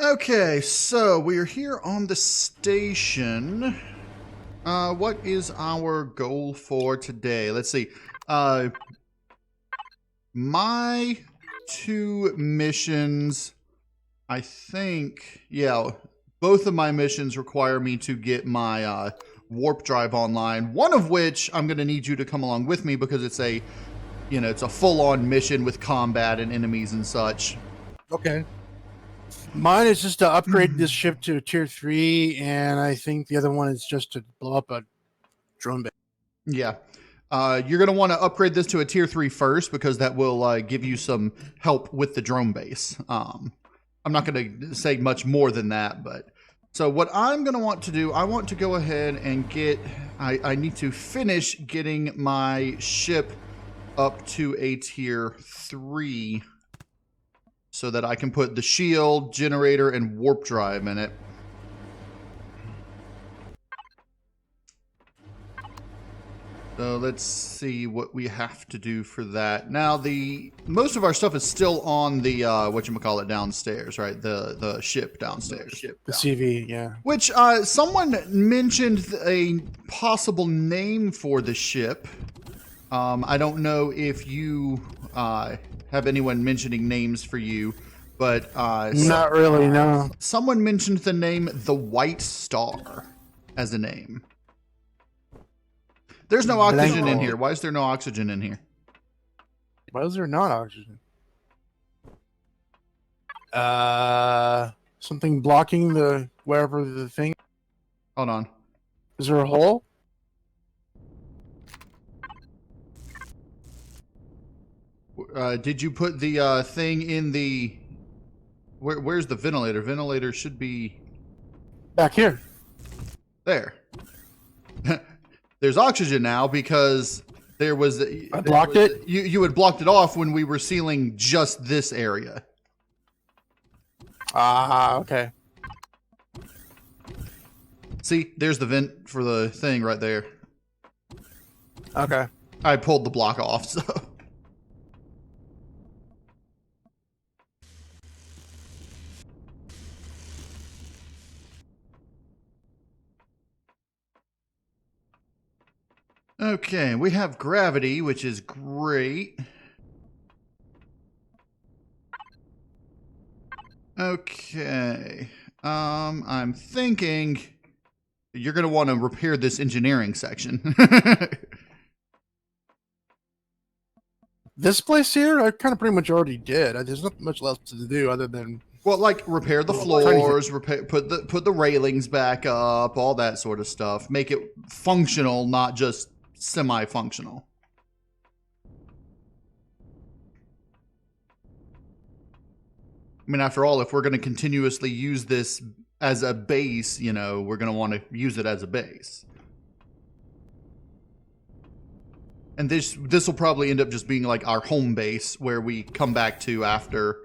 Okay, so we're here on the station. What is our goal for today? Let's see. My two missions, I think, yeah, both of my missions require me to get my warp drive online. One of which I'm going to need you to come along with me because it's a, it's a full-on mission with combat and enemies and such. Okay. Mine is just to upgrade this ship to tier 3, and I think the other one is just to blow up a drone base. Yeah. You're going to want to upgrade this to a tier 3 first because that will give you some help with the drone base. I'm not going to say much more than that, but so what I'm going to want to do, I want to go ahead and get, I need to finish getting my ship up to a tier 3 so that I can put the shield, generator, and warp drive in it. So let's see what we have to do for that. Now, most of our stuff is still on the whatchamacallit downstairs, right? The ship downstairs. The CV, yeah. Which someone mentioned a possible name for the ship. I don't know if you have anyone mentioning names for you, but not really, no. Someone mentioned the name the White Star as a name. There's no oxygen in here. Why is there no oxygen in here? Why is there not oxygen? Something blocking the wherever the thing. Hold on. Is there a hole? Did you put the thing in the... Where's the ventilator? Ventilator should be... Back here. There. There's oxygen now because there was... I blocked it? You had blocked it off when we were sealing just this area. Ah, okay. See, there's the vent for the thing right there. Okay. I pulled the block off, so... Okay, we have gravity, which is great. Okay. I'm thinking you're going to want to repair this engineering section. This place here, I kind of pretty much already did. There's not much left to do other than... Well, like repair the floors, put the railings back up, all that sort of stuff. Make it functional, not just semi-functional. I mean, after all, if we're going to continuously use this as a base, we're going to want to use it as a base. And this will probably end up just being like our home base where we come back to after,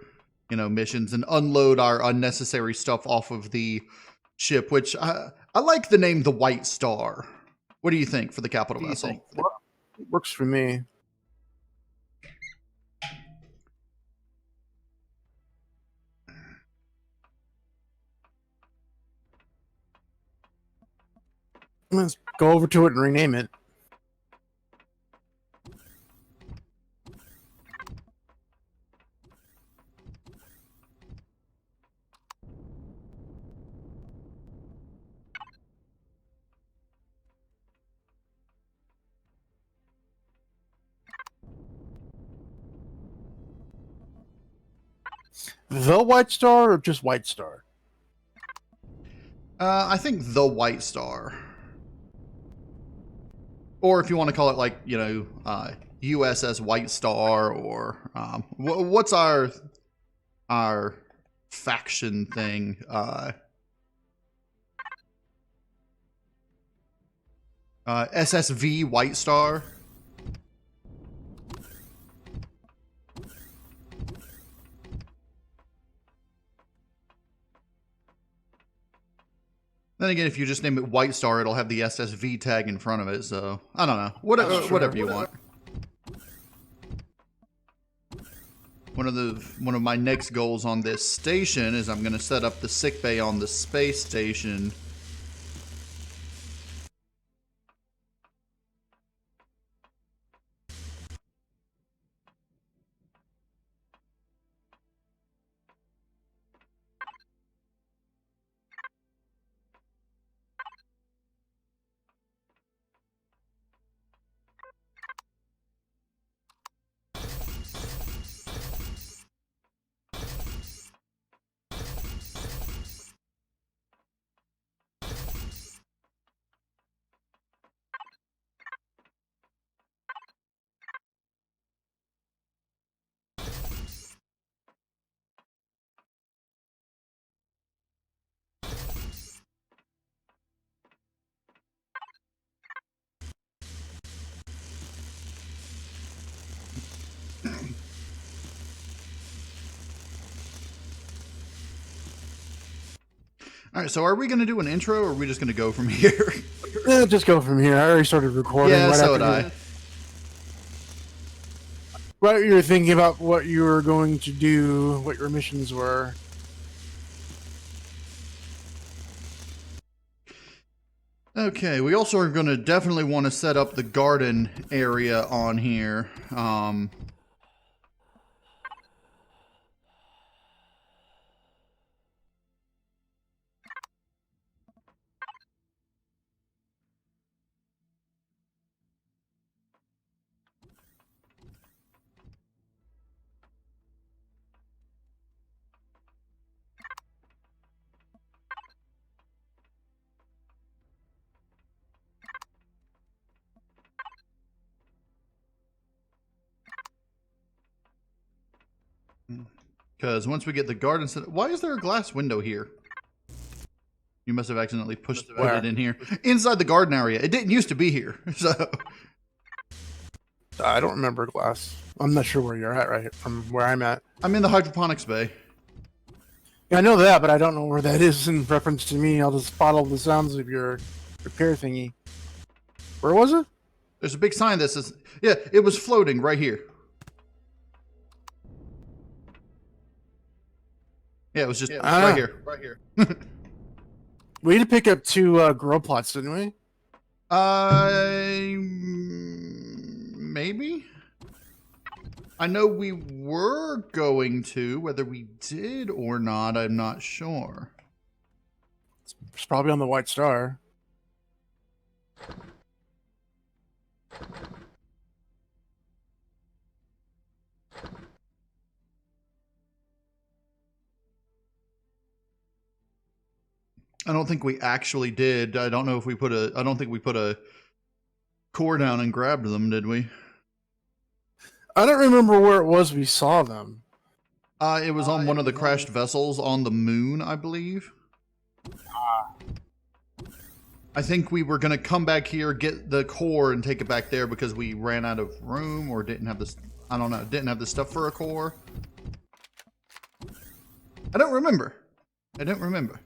missions and unload our unnecessary stuff off of the ship, which I like the name the White Star. What do you think for the capital vessel? Well, it works for me. Let's go over to it and rename it. The White Star or just White Star? I think the White Star. Or if you want to call it like, USS White Star or what's our faction thing? SSV White Star. Then again, if you just name it White Star, it'll have the SSV tag in front of it. So I don't know. Whatever you want. one of my next goals on this station is I'm going to set up the sick bay on the space station. All right, so are we going to do an intro, or are we just going to go from here? Just go from here. I already started recording. Yeah, right so after would I. Right, you were thinking about what you were going to do, what your missions were. Okay, we also are going to definitely want to set up the garden area on here. Because once we get the garden set, why is there a glass window here? You must have accidentally put it in here. Inside the garden area. It didn't used to be here. So I don't remember glass. I'm not sure where you're at right here, from where I'm at. I'm in the hydroponics bay. Yeah, I know that, but I don't know where that is in reference to me. I'll just follow the sounds of your repair thingy. Where was it? There's a big sign that says, yeah, it was floating right here. Yeah, it was just right here. Right here. We had to pick up 2 grow plots, didn't we? Maybe? I know we were going to. Whether we did or not, I'm not sure. It's probably on the White Star. I don't think we actually did. I don't know if we put a. I don't think we put a core down and grabbed them, did we? I don't remember where it was we saw them. It was on one of the crashed vessels on the moon, I believe. I think we were going to come back here, get the core, and take it back there because we ran out of room or didn't have this. I don't know. Didn't have the stuff for a core. I don't remember. I don't remember.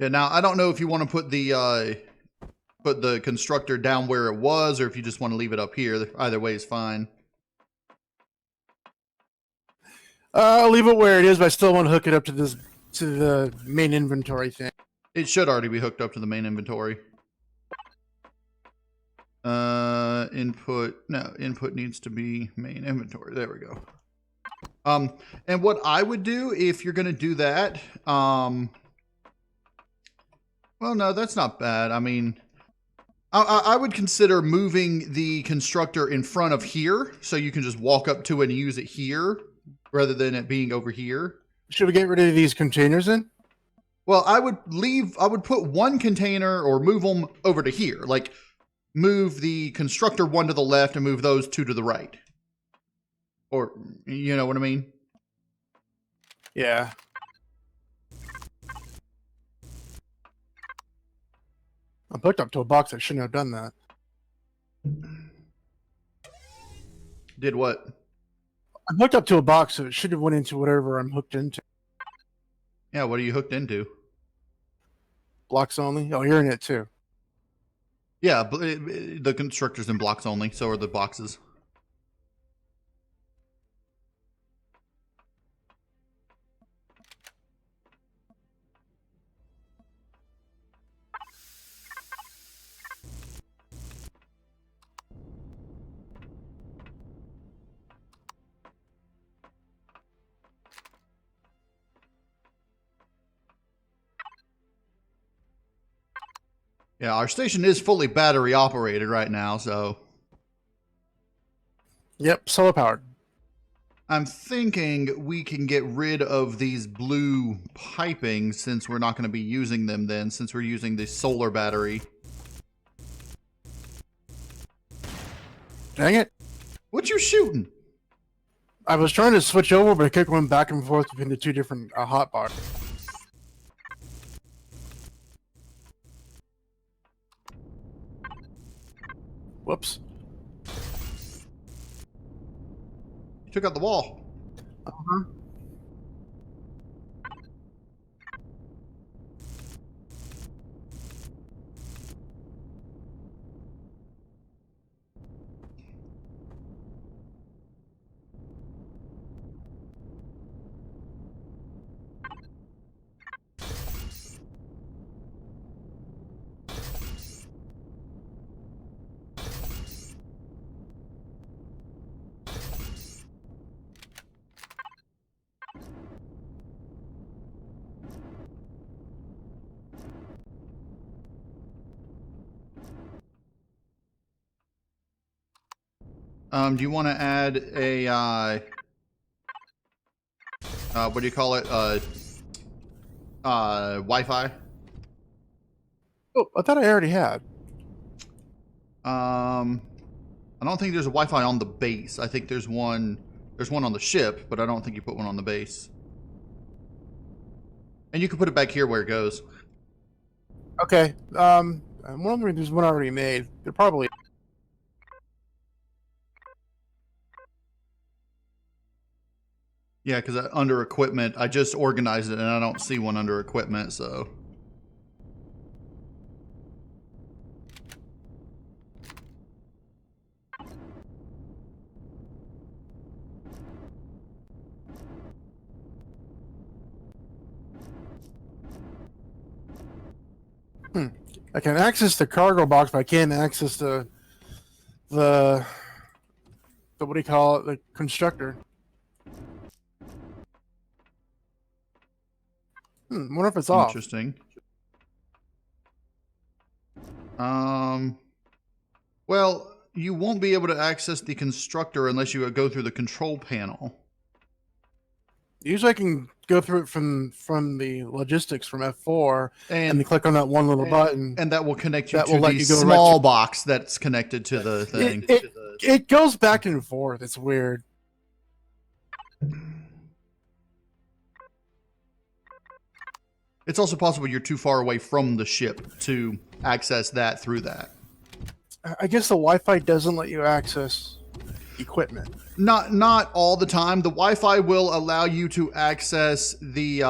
Yeah, now I don't know if you want to put the constructor down where it was, or if you just want to leave it up here. Either way is fine. I'll leave it where it is, but I still want to hook it up to the main inventory thing. It should already be hooked up to the main inventory. Input needs to be main inventory. There we go. And what I would do if you're going to do that, well, no, that's not bad. I mean, I would consider moving the constructor in front of here so you can just walk up to it and use it here rather than it being over here. Should we get rid of these containers then? Well, I would put one container or move them over to here. Like, move the constructor one to the left and move those 2 to the right. Or, you know what I mean? Yeah. I'm hooked up to a box. I shouldn't have done that. Did what? I'm hooked up to a box, so it should have went into whatever I'm hooked into. Yeah, what are you hooked into? Blocks only. Oh, you're in it too. Yeah, the constructor's in blocks only, so are the boxes. Yeah, our station is fully battery operated right now, so Yep, solar powered. I'm thinking we can get rid of these blue piping since we're not going to be using them then, since we're using the solar battery. Dang it. What you shooting? I was trying to switch over, but I kept going back and forth between the two different hotbars. Whoops. You took out the wall. Uh-huh. Do you want to add a, what do you call it? Wi-Fi? Oh, I thought I already had. I don't think there's a Wi-Fi on the base. I think there's one on the ship, but I don't think you put one on the base. And you can put it back here where it goes. Okay. I'm wondering if there's one already made. They're probably. Yeah, because under equipment, I just organized it and I don't see one under equipment, so. I can access the cargo box, but I can't access the what do you call it? The constructor. Wonder if it's off. Interesting. Well, you won't be able to access the constructor unless you go through the control panel. Usually I can go through it from the logistics from F4 and then click on that one little button. And that will connect you That to will let the you go small box that's connected to the thing. It goes back and forth. It's weird. It's also possible you're too far away from the ship to access that through that. I guess the Wi-Fi doesn't let you access equipment. Not all the time. The Wi-Fi will allow you to access the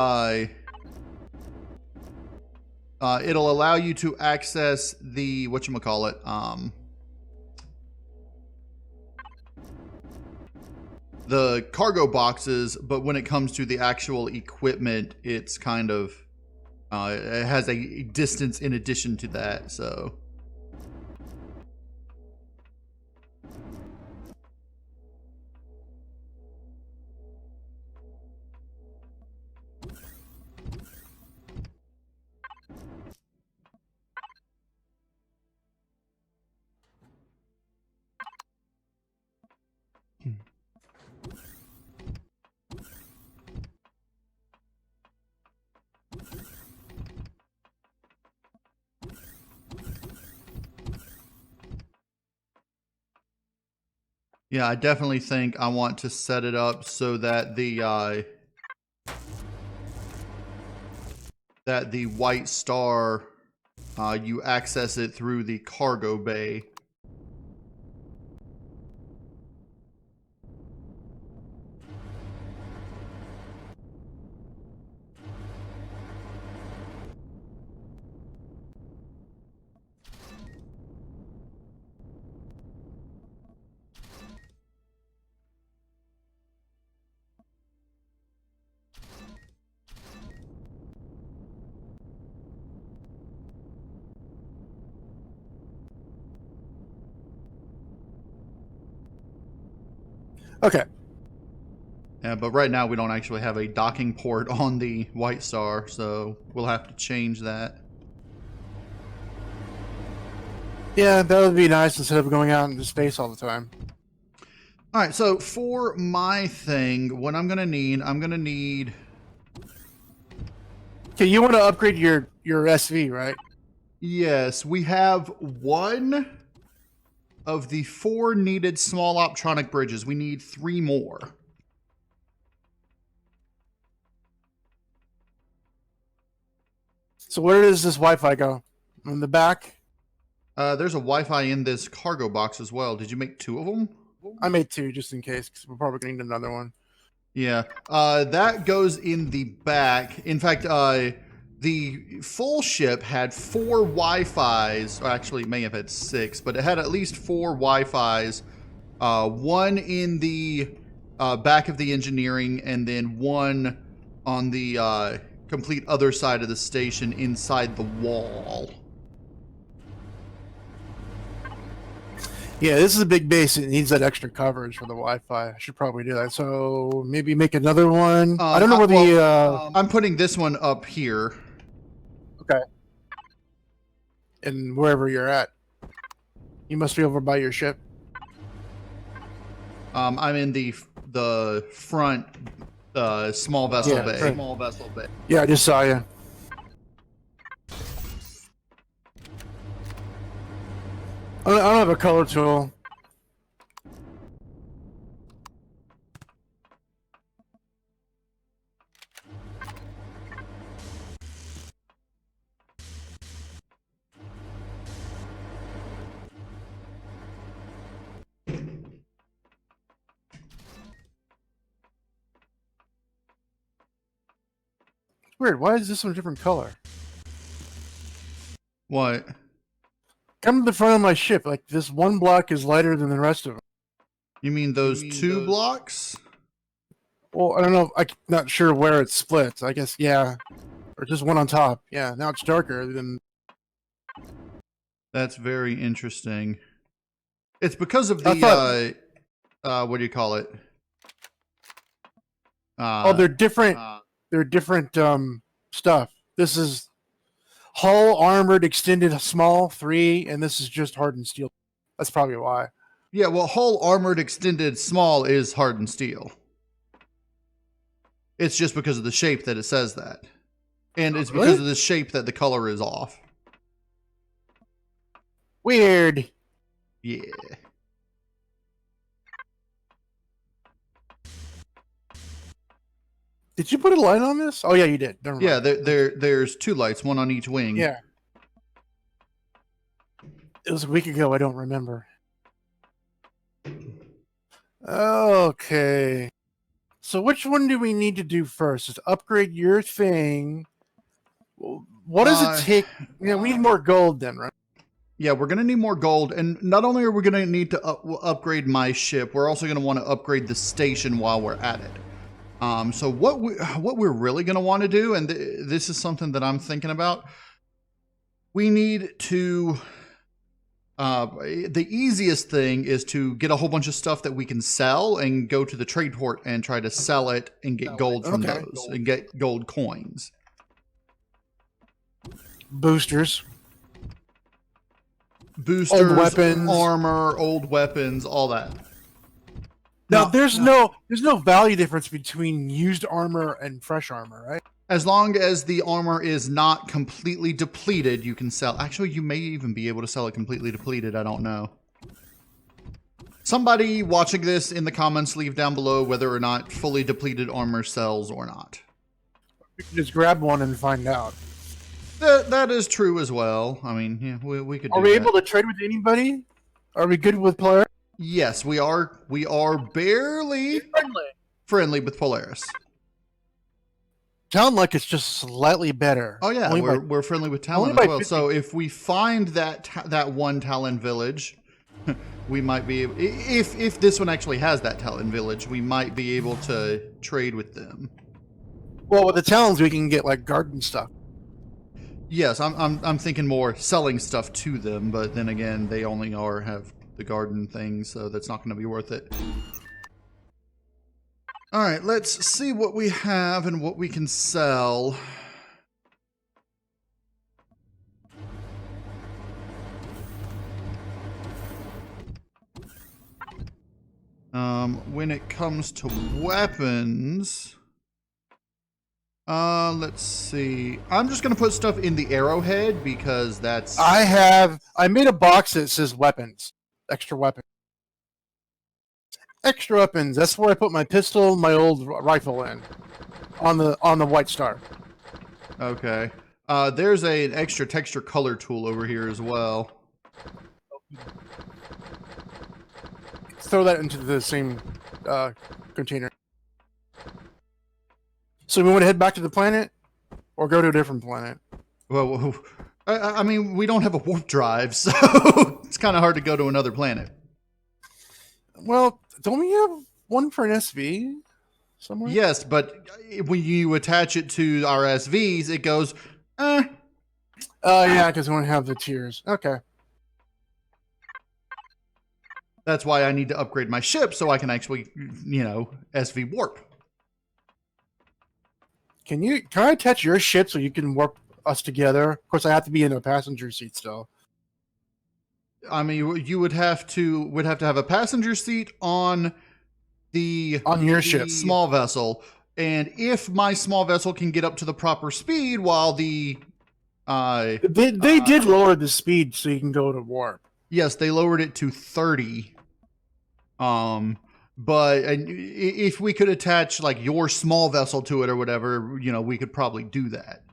it'll allow you to access the whatchamacallit, the cargo boxes, but when it comes to the actual equipment, it's kind of it has a distance in addition to that, so. Yeah, I definitely think I want to set it up so that the White Star, you access it through the cargo bay. Okay. Yeah, but right now we don't actually have a docking port on the White Star, so we'll have to change that. Yeah, that would be nice instead of going out into space all the time. All right, so for my thing, what I'm gonna need. Okay, you want to upgrade your SV, right? Yes, we have one of the 4 needed small optronic bridges. We need 3 more. So where does this Wi-Fi go? In the back? There's a Wi-Fi in this cargo box as well. Did you make 2 of them? I made 2 just in case, because we're probably going to need another one. Yeah, that goes in the back. In fact, the full ship had 4 Wi-Fis, or actually it may have had 6, but it had at least 4 Wi-Fis. One in the back of the engineering, and then one on the complete other side of the station inside the wall. Yeah, this is a big base. It needs that extra coverage for the Wi-Fi. I should probably do that. So maybe make another one. I don't know where I'm putting this one up here. Okay. And wherever you're at. You must be over by your ship. I'm in the front small vessel bay. Right. Small vessel bay. Yeah, I just saw you. I don't have a color tool. Weird. Why is this one a different color? What? Come to the front of my ship. Like this one block is lighter than the rest of them. You mean those 2 blocks? Well, I don't know. I'm not sure where it splits. I guess, yeah. Or just one on top. Yeah, now it's darker than... That's very interesting. It's because of the, what do you call it? they're different. They're different stuff. This is hull armored extended small 3, and this is just hardened steel. That's probably why. Yeah, well, hull armored extended small is hardened steel. It's just because of the shape that it says that. And it's because of the shape that the color is off. Weird. Yeah. Did you put a light on this? Oh yeah, you did. Never mind. Yeah, there's 2 lights, one on each wing. Yeah. It was a week ago. I don't remember. Okay. So which one do we need to do first? Is upgrade your thing. What does it take? Yeah, we need more gold then, right? Yeah, we're going to need more gold. And not only are we going to need to upgrade my ship, we're also going to want to upgrade the station while we're at it. So what we're really going to want to do, and this is something that I'm thinking about, we need to... the easiest thing is to get a whole bunch of stuff that we can sell and go to the trade port and try to sell it and get gold from those and get gold coins. Boosters, old weapons, armor, old weapons, all that. Now, there's no value difference between used armor and fresh armor, right? As long as the armor is not completely depleted, you can sell. Actually, you may even be able to sell it completely depleted. I don't know. Somebody watching this in the comments, leave down below whether or not fully depleted armor sells or not. We can just grab one and find out. That is true as well. I mean, yeah, we could do that. Are we able to trade with anybody? Are we good with Polaris? Yes, we are. We are barely friendly with Polaris. Sound like it's just slightly better. Oh yeah, we're friendly with Talon as well. So if we find that one Talon village, we might be able, if this one actually has that Talon village, we might be able to trade with them. Well, with the Talons, we can get like garden stuff. Yes, I'm thinking more selling stuff to them, but then again, they only have the garden things, so that's not going to be worth it. All right, let's see what we have and what we can sell. When it comes to weapons, let's see. I'm just gonna put stuff in the arrowhead because that's. I made a box that says weapons, extra weapons. Extra weapons. That's where I put my pistol, my old rifle in, on the white star. Okay. There's an extra texture color tool over here as well. Throw that into the same container. So we want to head back to the planet, or go to a different planet? Well, I mean, we don't have a warp drive, so it's kind of hard to go to another planet. Well, don't we have one for an SV somewhere? Yes, but when you attach it to our SVs, it goes, Oh, yeah, because we don't have the tiers. Okay. That's why I need to upgrade my ship so I can actually, SV warp. Can I attach your ship so you can warp us together? Of course, I have to be in a passenger seat still. I mean, you would have to have a passenger seat on your ship, small vessel, and if my small vessel can get up to the proper speed, while they did lower the speed so you can go to warp. Yes, they lowered it to 30. But if we could attach like your small vessel to it or whatever, we could probably do that.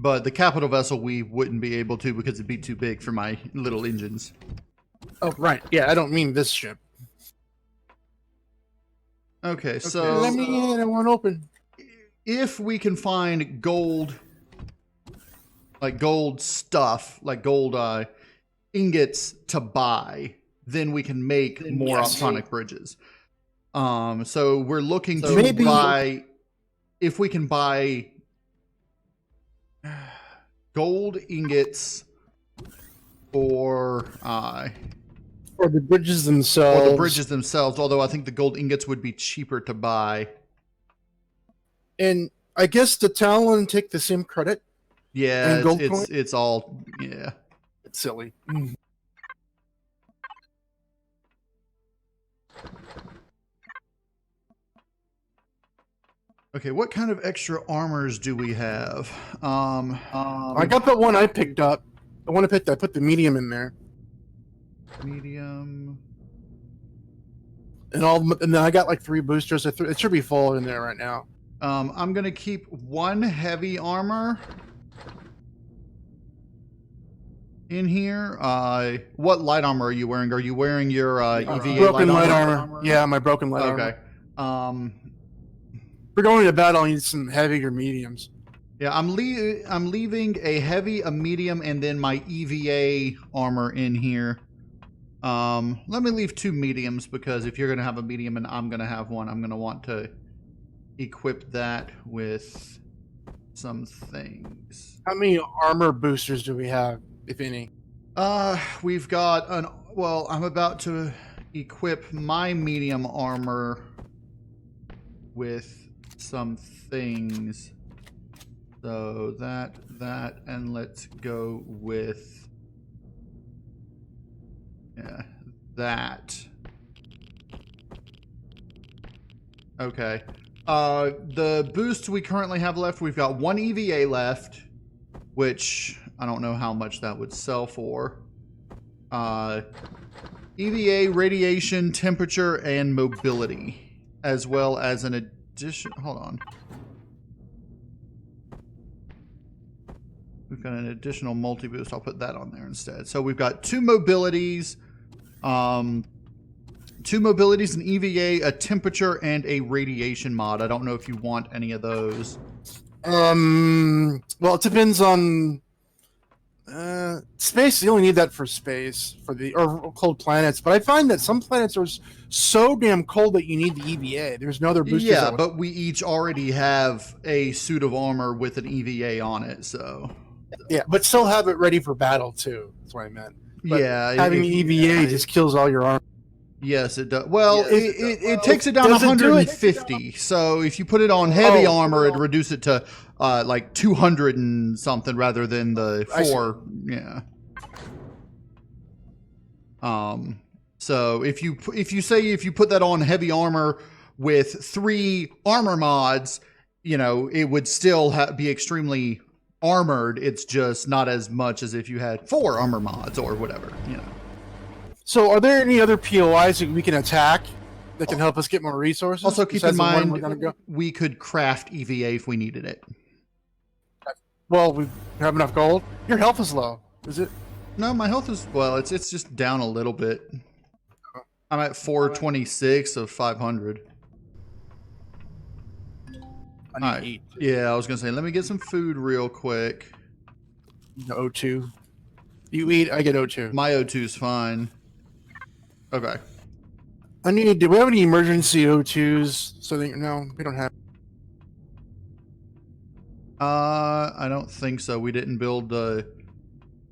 But the capital vessel we wouldn't be able to because it'd be too big for my little engines. Oh, right. Yeah, I don't mean this ship. Okay, so let me in. I want open. If we can find gold, like gold stuff, like gold ingots to buy, then we can make more optronic bridges. So we're looking to buy, if we can buy gold ingots for the bridges themselves. Or the bridges themselves, although I think the gold ingots would be cheaper to buy. And I guess the Talon take the same credit. Yeah, it's all, yeah. It's silly. Okay, what kind of extra armors do we have? I got the one I picked up. The one I picked, I put the medium in there. Medium. And then I got like 3 boosters. It should be full in there right now. I'm gonna keep 1 heavy armor in here. What light armor are you wearing? Are you wearing your EVA broken light armor? Yeah, my broken light armor. Okay. We're going to battle. I need some heavy or mediums. Yeah, I'm leaving a heavy, a medium, and then my EVA armor in here. Let me leave 2 mediums because if you're gonna have a medium and I'm gonna have one, I'm gonna want to equip that with some things. How many armor boosters do we have, if any? We've got I'm about to equip my medium armor with some things. So that, and let's go with that. Okay. The boosts we currently have left, we've got 1 EVA left, which I don't know how much that would sell for. EVA, radiation, temperature, and mobility, as well as an addition. Hold on. We've got an additional multi-boost. I'll put that on there instead. So we've got 2 mobilities, 2 mobilities, an EVA, a temperature, and a radiation mod. I don't know if you want any of those. Well, it depends on space. You only need that for space, or cold planets. But I find that some planets are so damn cold that you need the EVA. There's no other boosters. Yeah, but we each already have a suit of armor with an EVA on it, so. Yeah, but still have it ready for battle too. That's what I meant. But yeah, having EVA just kills all your armor. Yes, it does. Well, it takes it down Does it do it? 150. So if you put it on heavy armor, it'd reduce it to like 200 and something rather than the I see. 4. Yeah. So if you put that on heavy armor with 3 armor mods, it would still be extremely armored. It's just not as much as if you had 4 armor mods or whatever. So, are there any other POIs that we can attack that can help us get more resources? Also, keep in besides the one mind, we're gonna go? we could craft EVA if we needed it. Well, we have enough gold. Your health is low. Is it? No, my health is, well, it's just down a little bit. I'm at 426 of 500. I need to eat. Yeah, I was gonna say, let me get some food real quick. O2. You eat, I get O2. My O2 is fine. Okay. Do we have any emergency O2s? So that, no, we don't have. I don't think so. We didn't build the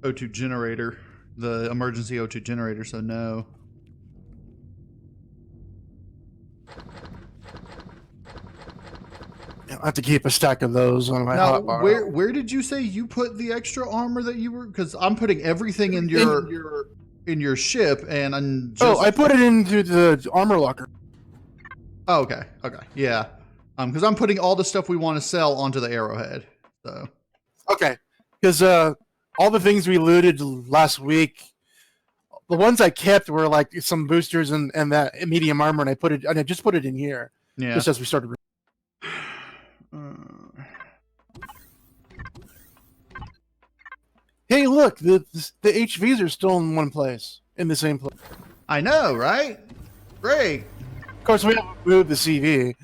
O2 generator, the emergency O2 generator, so no. I have to keep a stack of those on my hotbar. Where did you say you put the extra armor that you were? Because I'm putting everything in your ship, and I'm just... I put it into the armor locker. Oh, okay, yeah. Because I'm putting all the stuff we want to sell onto the arrowhead. So. Okay, because all the things we looted last week, the ones I kept were like some boosters and that medium armor, and I just put it in here. Yeah. Just as we started. Hey, look, the HVs are still in one place, in the same place. I know, right? Great. Of course, we haven't moved the CV.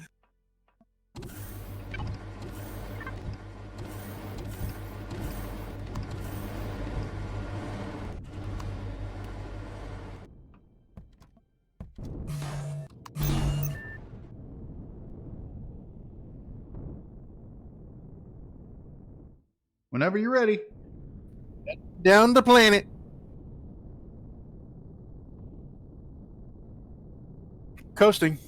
Whenever you're ready. Down the planet. Coasting.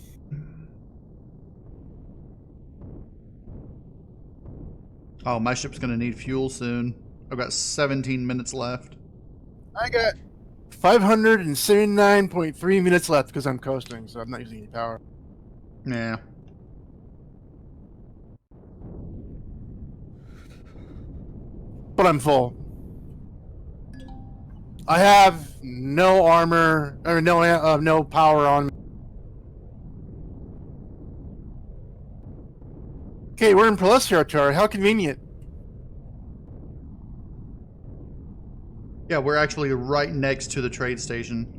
Oh, my ship's going to need fuel soon. I've got 17 minutes left. I got 579.3 minutes left because I'm coasting, so I'm not using any power. Yeah. But I'm full. I have no armor, or no power on me. Okay, we're in Plus territory. How convenient. Yeah, we're actually right next to the trade station.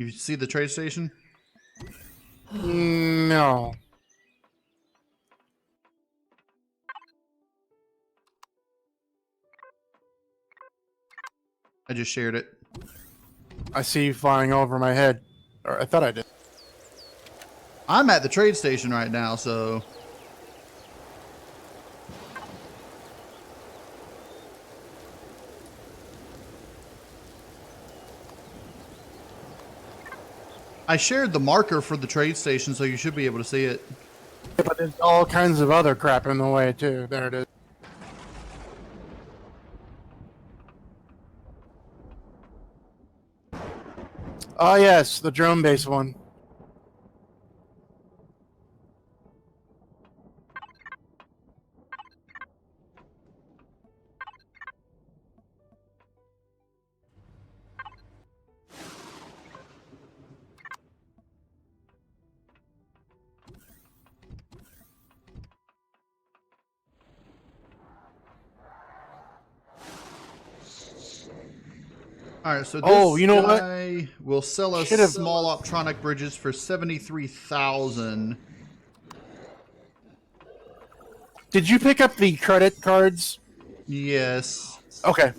You see the trade station? No. I just shared it. I see you flying over my head. Or I thought I did. I'm at the trade station right now, so... I shared the marker for the trade station, so you should be able to see it. But there's all kinds of other crap in the way, too. There it is. Oh, yes, the drone base one. All right, so this Oh, you know what? guy will sell us Should've- small optronic bridges for 73,000. Did you pick up the credit cards? Yes. Okay.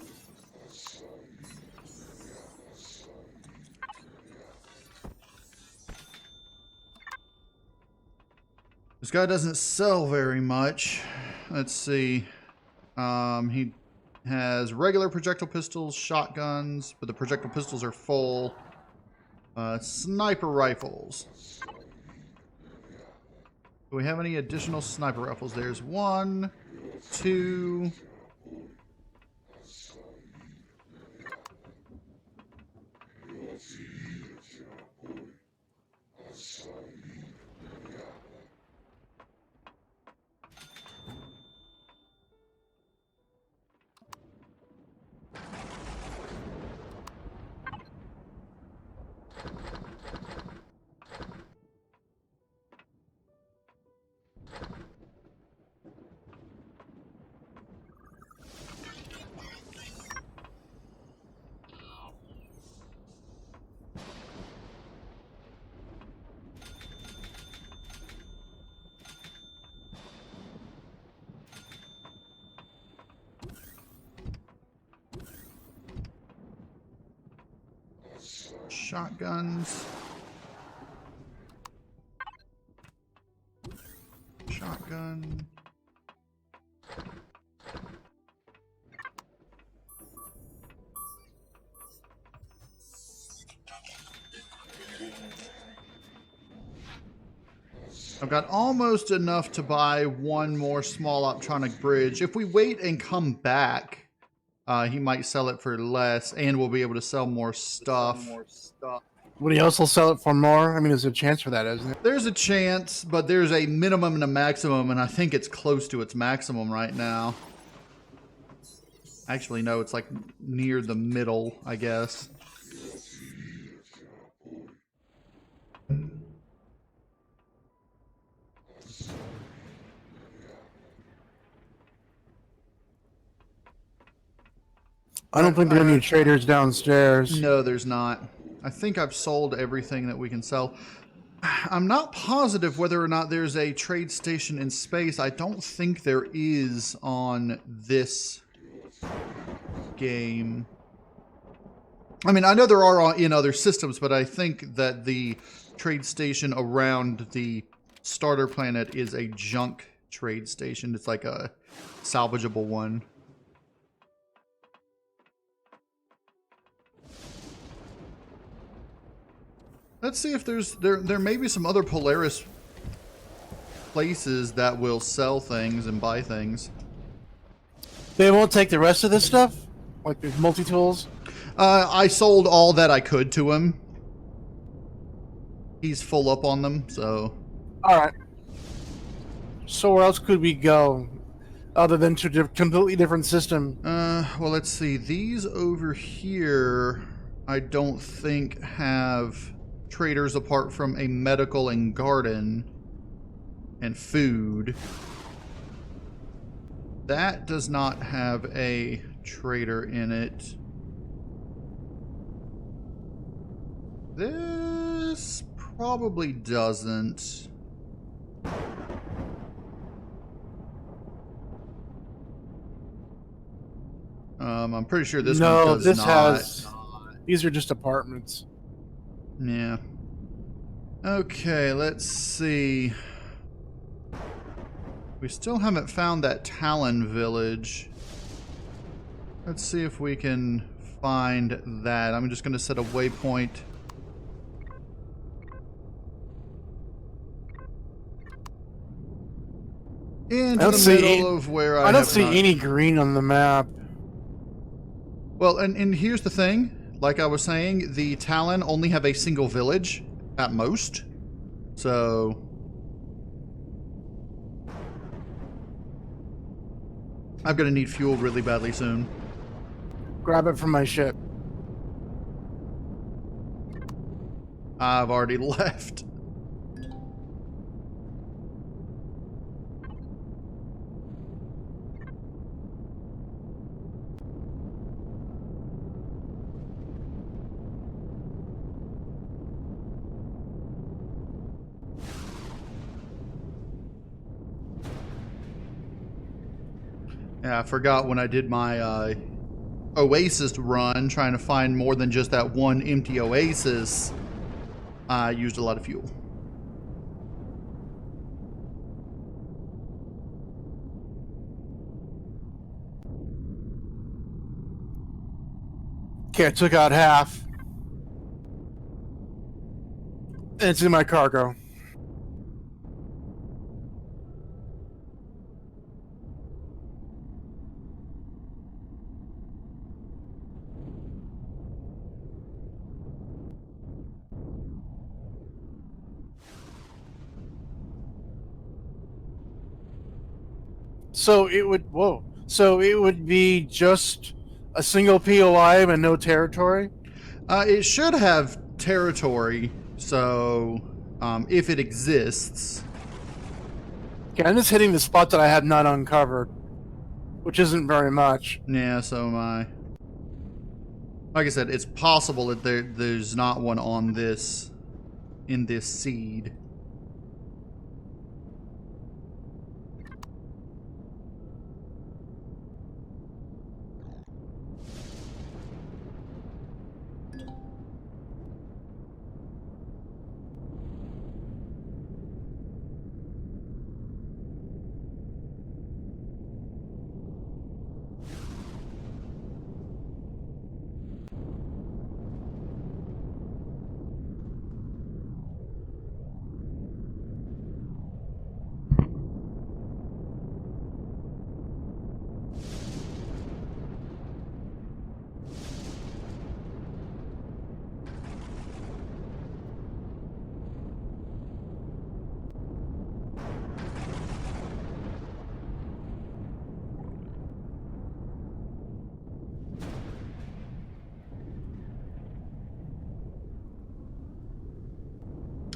This guy doesn't sell very much. Let's see. He has regular projectile pistols, shotguns, but the projectile pistols are full. Sniper rifles. Do we have any additional sniper rifles? There's 1, 2. Shotguns. Shotgun. I've got almost enough to buy one more small optronic bridge. If we wait and come back, he might sell it for less, and we'll be able to sell more stuff. Somebody else will sell it for more. I mean, there's a chance for that, isn't there? There's a chance, but there's a minimum and a maximum, and I think it's close to its maximum right now. Actually, no, it's like near the middle, I guess. I don't think there are any traders downstairs. No, there's not. I think I've sold everything that we can sell. I'm not positive whether or not there's a trade station in space. I don't think there is on this game. I mean, I know there are in other systems, but I think that the trade station around the starter planet is a junk trade station. It's like a salvageable one. Let's see if there may be some other Polaris places that will sell things and buy things. They won't take the rest of this stuff? Like the multi-tools? I sold all that I could to him. He's full up on them, so... Alright. So where else could we go? Other than to a completely different system? Well, let's see. These over here, I don't think have traders apart from a medical and garden and food. That does not have a trader in it. This probably doesn't. I'm pretty sure this one does this not. has. These are just apartments. Yeah. Okay, let's see. We still haven't found that Talon village. Let's see if we can find that. I'm just going to set a waypoint. Into the middle of where I don't see any green on the map. Well, and here's the thing. Like I was saying, the Talon only have a single village at most. So... I'm going to need fuel really badly soon. Grab it from my ship. I've already left. Yeah, I forgot when I did my Oasis run, trying to find more than just that one empty Oasis. I used a lot of fuel. Okay, I took out half. And it's in my cargo. So it would So it would be just a single POI and no territory? It should have territory, so if it exists. Okay, I'm just hitting the spot that I have not uncovered, which isn't very much. Yeah, so am I. Like I said, it's possible that there's not one on this, in this seed.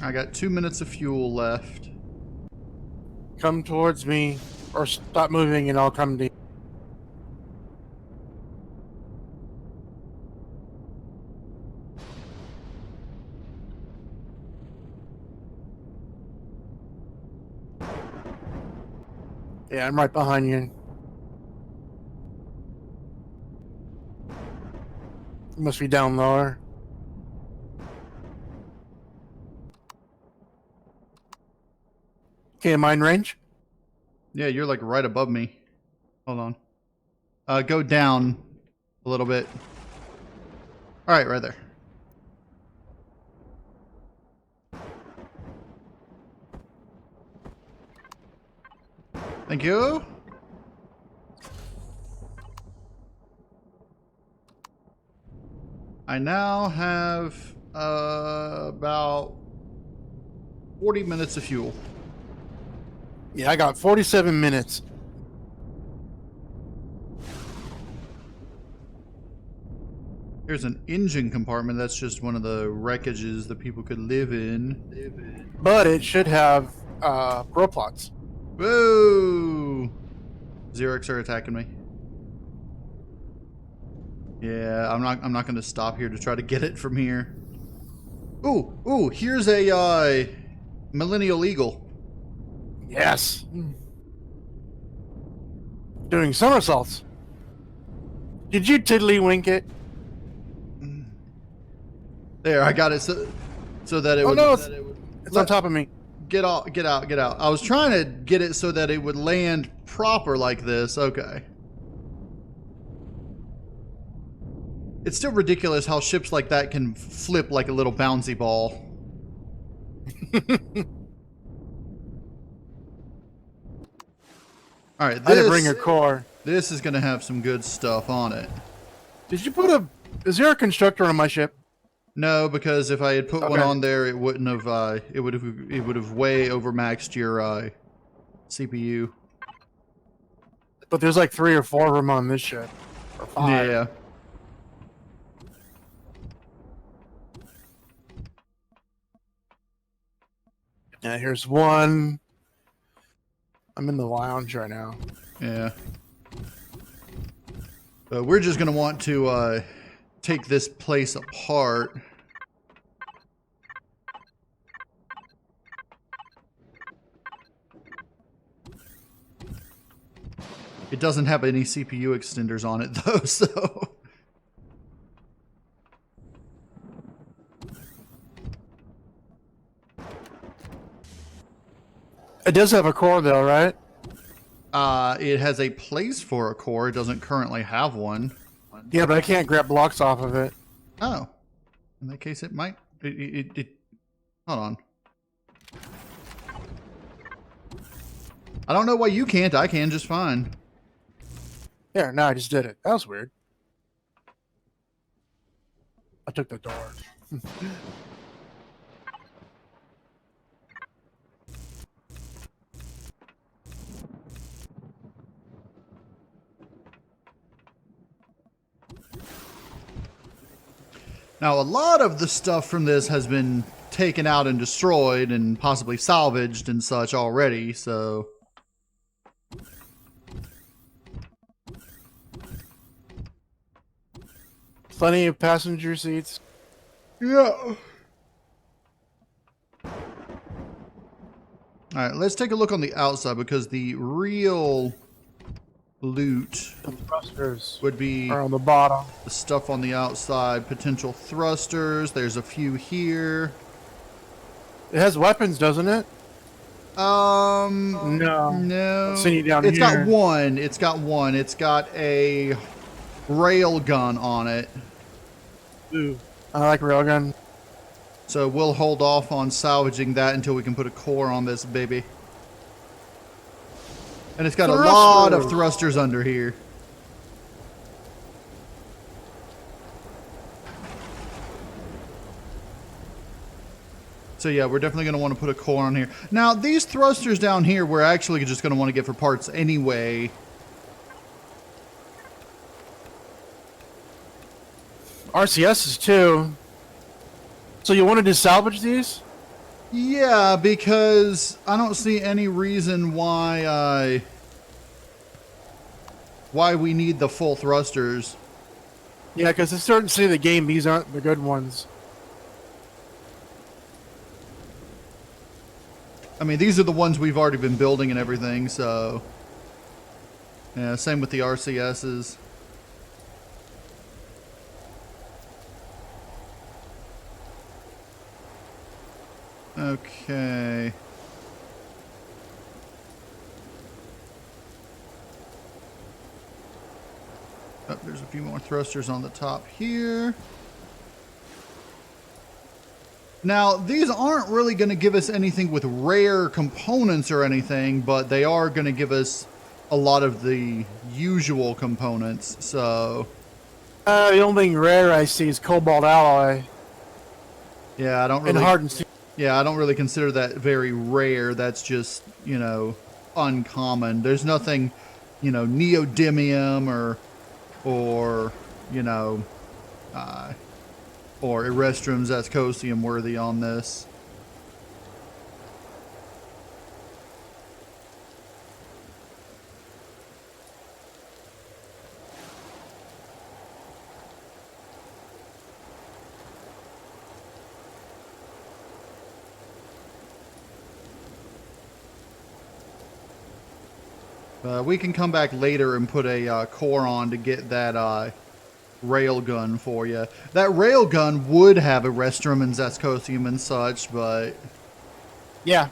I got 2 minutes of fuel left. Come towards me, or stop moving and I'll come to you. Yeah, I'm right behind you. You must be down lower. Okay, mine range? Yeah, you're like right above me. Hold on. Go down a little bit. All right, right there. Thank you. I now have about 40 minutes of fuel. Yeah, I got 47 minutes. Here's an engine compartment. That's just one of the wreckages that people could live in. But it should have grow plots. Whoa! Xerox are attacking me. Yeah, I'm not going to stop here to try to get it from here. Ooh! Here's a Millennial Eagle. Yes. Doing somersaults. Did you tiddlywink it? There, I got it so that it Oh would. no, it's on top of me. Get out! I was trying to get it so that it would land proper like this. Okay. It's still ridiculous how ships like that can flip like a little bouncy ball. All right, I had to bring a core. This is gonna have some good stuff on it. Did you put a? Is there a constructor on my ship? No, because if I had put one Okay. on there, it wouldn't have. It would have way overmaxed your CPU. But there's like 3 or 4 of them on this ship, or 5. Yeah. Yeah, here's one. I'm in the lounge right now. Yeah. But we're just gonna want to take this place apart. It doesn't have any CPU extenders on it though, so. It does have a core though, right? It has a place for a core. It doesn't currently have one. Yeah, but I can't grab blocks off of it. Oh. In that case, it might. Hold on. I don't know why you can't. I can just fine. There, no, I just did it. That was weird. I took the door. Now, a lot of the stuff from this has been taken out and destroyed and possibly salvaged and such already, so. Plenty of passenger seats. Yeah. Alright, let's take a look on the outside because the real loot The thrusters would be are on the bottom. the stuff on the outside. Potential thrusters. There's a few here. It has weapons, doesn't it? No. No. I'll send you down It's here. got one. It's got one. It's got a rail gun on it. Ooh. I like railgun. So we'll hold off on salvaging that until we can put a core on this baby. And it's got a lot of thrusters under here. So yeah, we're definitely going to want to put a core on here. Now, these thrusters down here, we're actually just going to want to get for parts anyway. RCSs too. So you wanted to salvage these? Yeah, because I don't see any reason why we need the full thrusters. Yeah, because it's starting to see the game. These aren't the good ones. I mean, these are the ones we've already been building and everything, so. Yeah, same with the RCSs. Okay. Oh, there's a few more thrusters on the top here. Now, these aren't really going to give us anything with rare components or anything, but they are going to give us a lot of the usual components, so. The only thing rare I see is cobalt alloy Yeah, I don't and really. hardened steel. Yeah, I don't really consider that very rare. That's just, you know, uncommon. There's nothing, you know, neodymium or you know, or Erestrum Zascosium worthy on this. We can come back later and put a core on to get that rail gun for you. That rail gun would have Erestrum and Zascosium and such, but Yeah.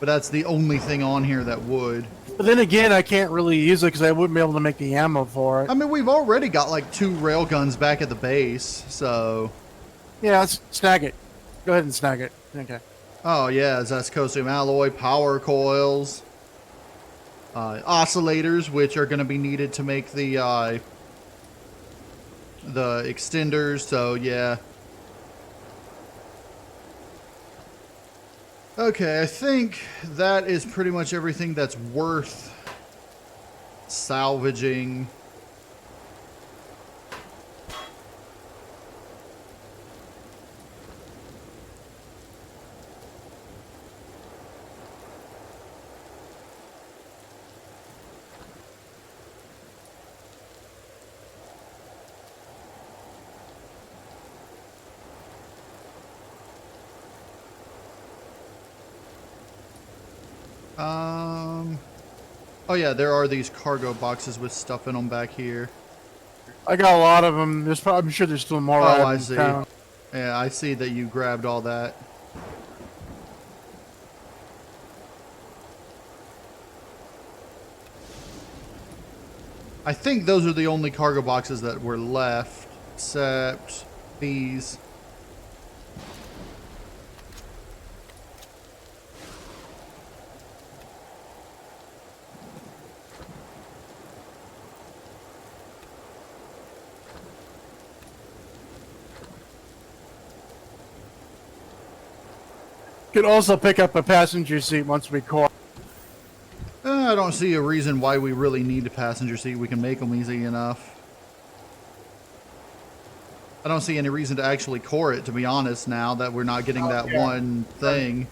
that's the only thing on here that would. But then again, I can't really use it because I wouldn't be able to make the ammo for it. I mean, we've already got like 2 rail guns back at the base, so. Yeah, let's snag it. Go ahead and snag it. Okay. Oh yeah, Zascosium alloy, power coils, oscillators, which are going to be needed to make the extenders. So yeah. Okay, I think that is pretty much everything that's worth salvaging. Oh yeah, there are these cargo boxes with stuff in them back here. I got a lot of them. I'm sure there's still more Oh, I items see. found. Yeah, I see that you grabbed all that. I think those are the only cargo boxes that were left, except these. Could also pick up a passenger seat once we core. I don't see a reason why we really need a passenger seat. We can make them easy enough. I don't see any reason to actually core it, to be honest, now that we're not getting that one thing.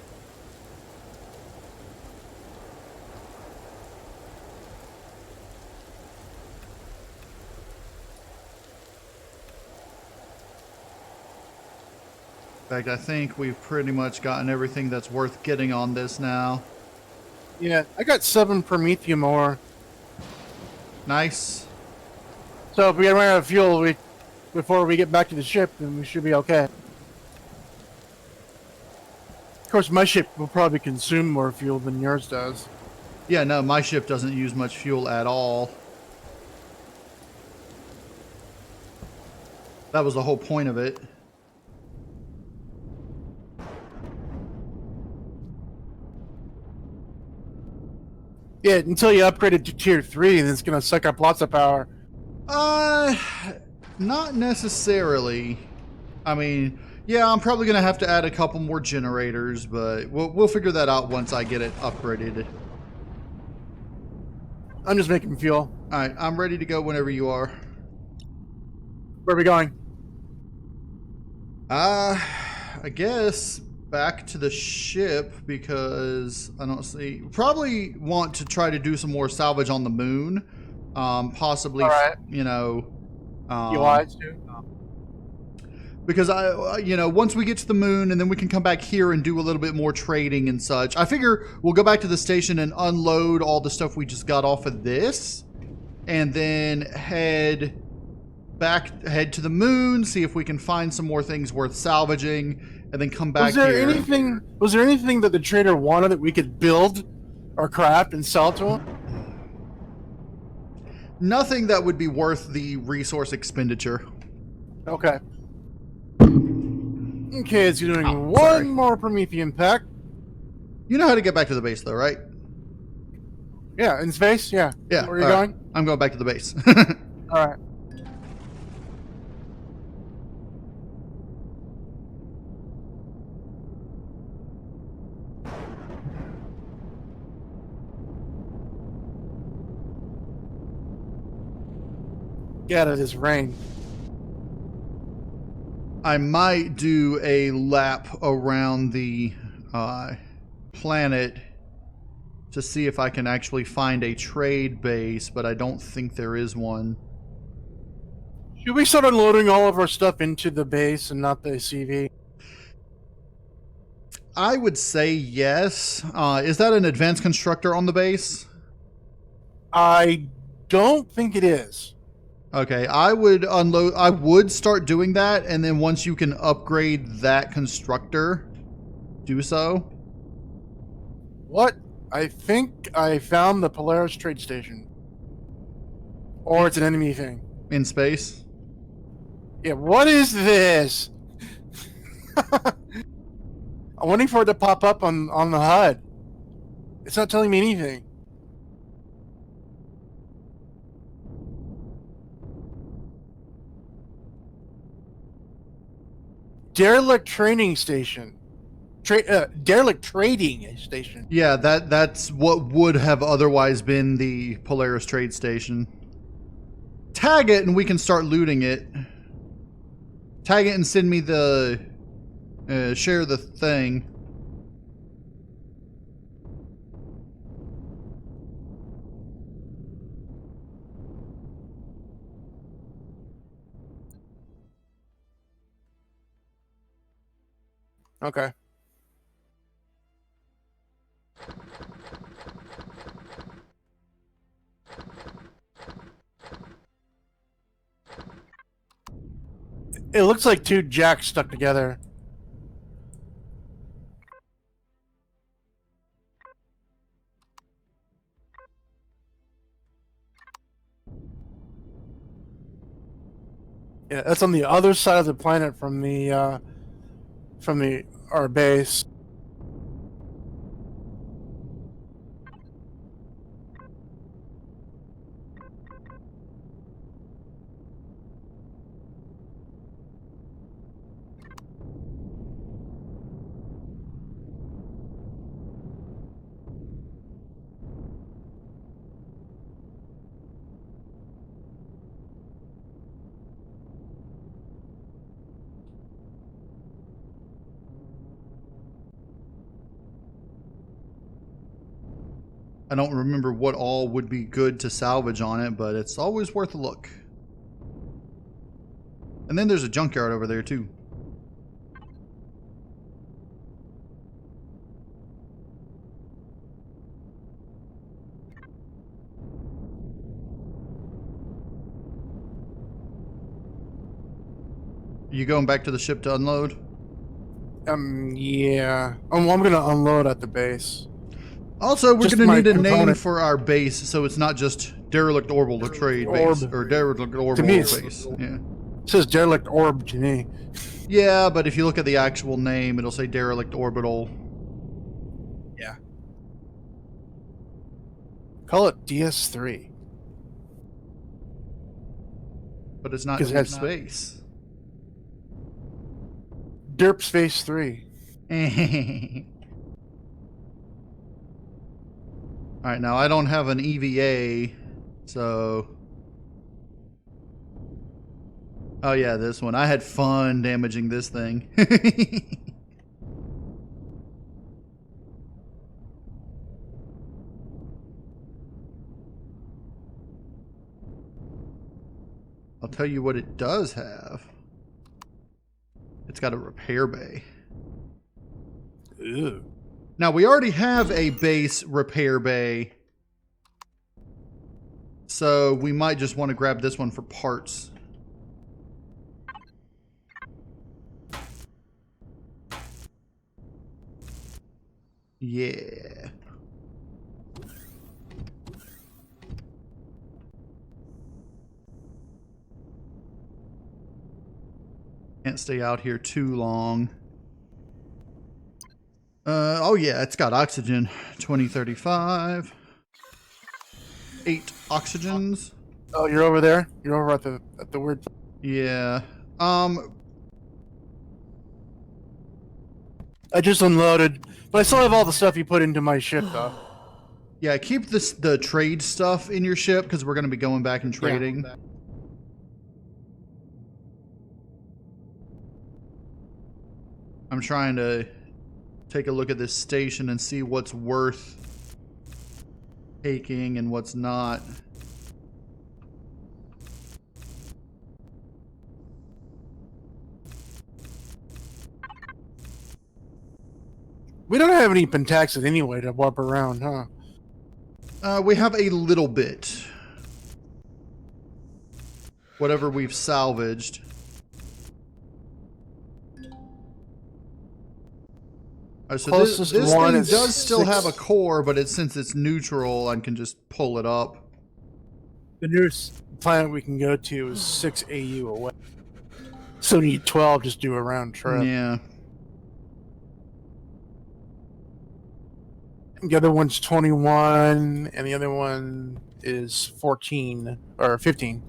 In fact, I think we've pretty much gotten everything that's worth getting on this now. Yeah, I got 7 Promethium ore. Nice. So if we run out of fuel before we get back to the ship, then we should be okay. Of course, my ship will probably consume more fuel than yours does. Yeah, no, my ship doesn't use much fuel at all. That was the whole point of it. Yeah, until you upgrade it to tier 3, and it's gonna suck up lots of power. Not necessarily. I mean, yeah, I'm probably gonna have to add a couple more generators, but we'll figure that out once I get it upgraded. I'm just making fuel. All right, I'm ready to go whenever you are. Where are we going? I guess back to the ship because I don't see. Probably want to try to do some more salvage on the moon. Possibly, you know. You lied to? Because once we get to the moon and then we can come back here and do a little bit more trading and such. I figure we'll go back to the station and unload all the stuff we just got off of this, and then head to the moon, see if we can find some more things worth salvaging, and then come back here. Was there anything that the trader wanted that we could build or craft and sell to him? Nothing that would be worth the resource expenditure. Okay. Okay, it's doing one more Promethean pack. You know how to get back to the base, though, right? Yeah, in space? Yeah. Yeah. Where are you going? I'm going back to the base. All right. Get out of this rain. I might do a lap around the planet to see if I can actually find a trade base, but I don't think there is one. Should we start unloading all of our stuff into the base and not the CV? I would say yes. Is that an advanced constructor on the base? I don't think it is. Okay, I would unload. I would start doing that, and then once you can upgrade that constructor, do so. What? I think I found the Polaris trade station. Or it's an enemy thing. In space? Yeah, what is this? I'm waiting for it to pop up on the HUD. It's not telling me anything. Derelict training station. Derelict trading station. Yeah, that's what would have otherwise been the Polaris trade station. Tag it and we can start looting it. Tag it and send me the share the thing. Okay. It looks like two jacks stuck together. Yeah, that's on the other side of the planet from our base. I don't remember what all would be good to salvage on it, but it's always worth a look. And then there's a junkyard over there too. You going back to the ship to unload? Yeah. I'm gonna unload at the base. Also, we're Just going to my need a name component. for our base, so it's not just Derelict Orbital Trade Base or Derelict Orbital me, Base. Yeah. It says Derelict Orb to me. Yeah, but if you look at the actual name, it'll say Derelict Orbital. Yeah. Call it DS3. But it's not 'Cause Deep that's Space. Derp Space 3. Alright, now I don't have an EVA, so... Oh yeah, this one. I had fun damaging this thing. I'll tell you what it does have. It's got a repair bay. Ew. Now, we already have a base repair bay, so we might just want to grab this one for parts. Yeah. Can't stay out here too long. Oh yeah, it's got oxygen. 2035. 8 oxygens. Oh, you're over there? You're over at the weird... Yeah. I just unloaded, but I still have all the stuff you put into my ship, though. Yeah, keep the trade stuff in your ship, because we're going to be going back and trading. Yeah. I'm trying to take a look at this station and see what's worth taking and what's not. We don't have any pentaxid anyway to warp around, huh? We have a little bit. Whatever we've salvaged. So Closest this one thing is does still 6. have a core, but since it's neutral, I can just pull it up. The nearest planet we can go to is 6 AU away. So we need 12 just do a round trip. Yeah. The other one's 21, and the other one is 14 or 15.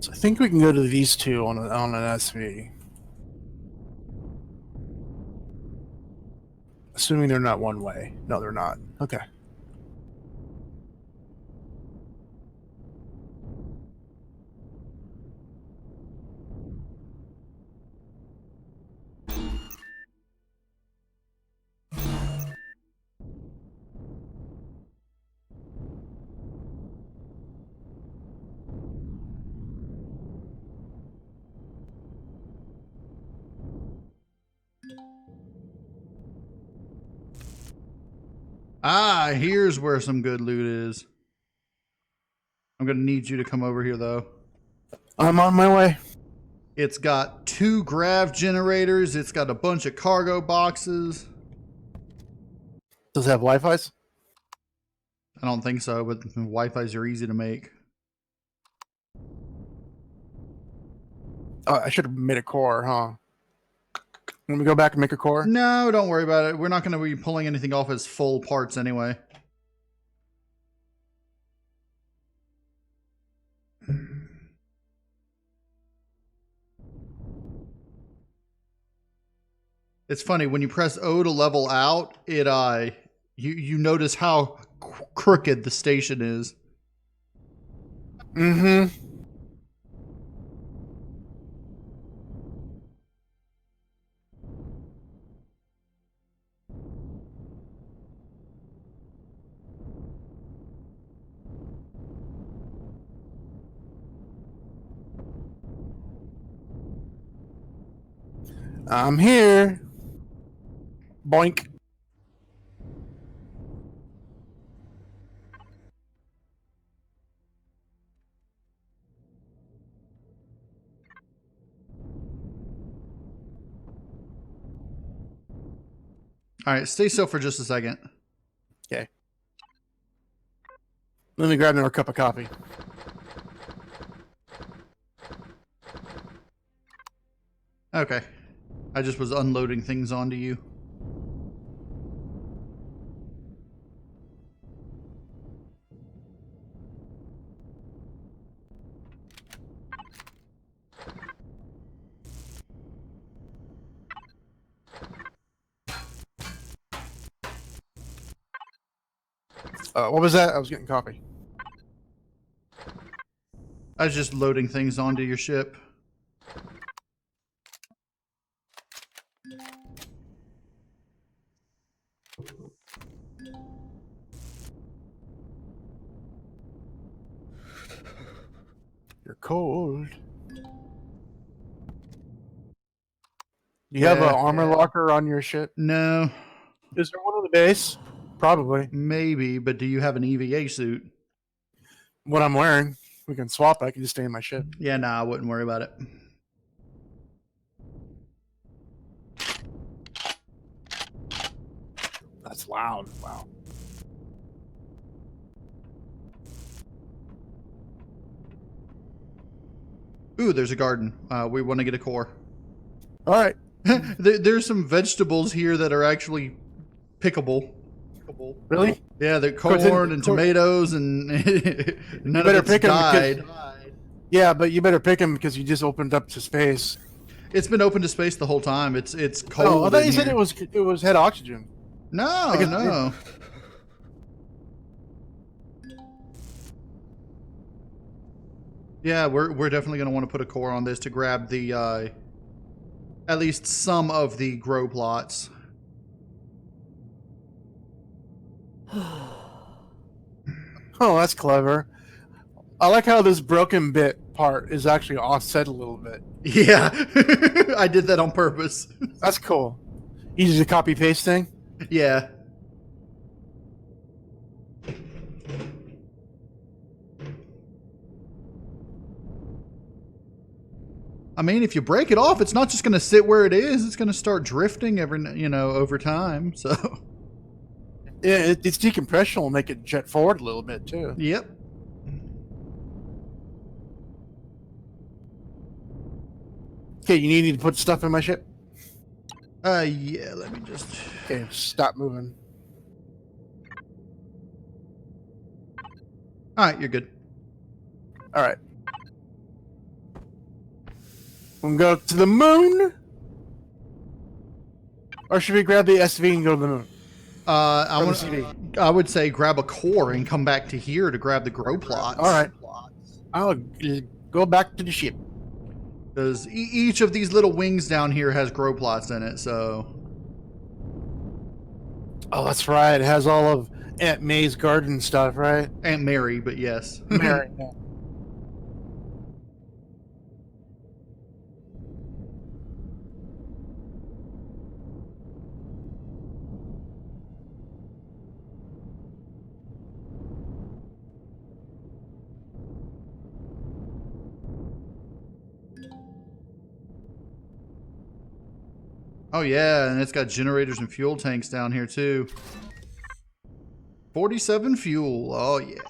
So I think we can go to these two on an SV. Assuming they're not one way. No, they're not. Okay. Ah, here's where some good loot is. I'm going to need you to come over here, though. I'm on my way. It's got 2 grav generators. It's got a bunch of cargo boxes. Does it have Wi-Fi's? I don't think so, but Wi-Fi's are easy to make. Oh, I should have made a core, huh? Let me go back and make a core. No, don't worry about it. We're not going to be pulling anything off as full parts anyway. It's funny when you press O to level out, it you notice how crooked the station is. Mm-hmm. I'm here. Boink. All right, stay still for just a second. Okay. Let me grab another cup of coffee. Okay. I just was unloading things onto you. What was that? I was getting coffee. I was just loading things onto your ship. You're cold. Do you have an armor locker on your ship? No. Is there one on the base? Probably. Maybe, but do you have an EVA suit? What I'm wearing. We can swap. I can just stay in my ship. Yeah, nah, I wouldn't worry about it. That's loud. Wow. Ooh, there's a garden. We want to get a core. All right. There's some vegetables here that are actually pickable. Really? Yeah, they're corn and tomatoes, and none of it's died. Yeah, but you better pick them because you just opened up to space. It's been open to space the whole time. It's cold. Oh, I thought you said it was had oxygen. No, no. Yeah, we're definitely going to want to put a core on this to grab the at least some of the grow plots. Oh, that's clever. I like how this broken bit part is actually offset a little bit. Yeah, I did that on purpose. That's cool. Easy to copy paste thing. Yeah. I mean, if you break it off, it's not just going to sit where it is. It's going to start drifting over time. So, Yeah, its decompression will make it jet forward a little bit too. Yep. Okay, you need to put stuff in my ship? Yeah, let me just... Okay, stop moving. All right, you're good. All right. We'll go to the moon? Or should we grab the SV and go to the moon? I would say grab a core and come back to here to grab the grow plots. All right. I'll go back to the ship. Because each of these little wings down here has grow plots in it, so... Oh, that's right. It has all of Aunt May's garden stuff, right? Aunt Mary, but yes. Mary. Oh yeah, and it's got generators and fuel tanks down here too. 47 fuel. Oh yeah.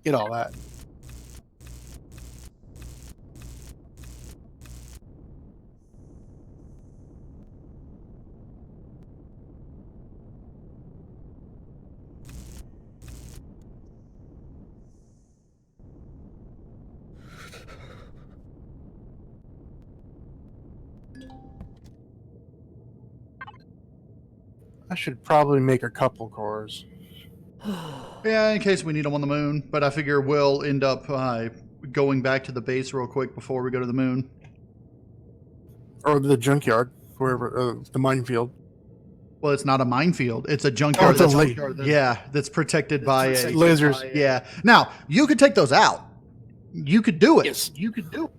Get all that. I should probably make a couple cores. Yeah, in case we need them on the moon. But I figure we'll end up going back to the base real quick before we go to the moon. Or the junkyard, wherever, the minefield. Well, it's not a minefield. It's a junkyard. That's protected by lasers. Yeah. Now, you could take those out. You could do it. Yes, you could do it.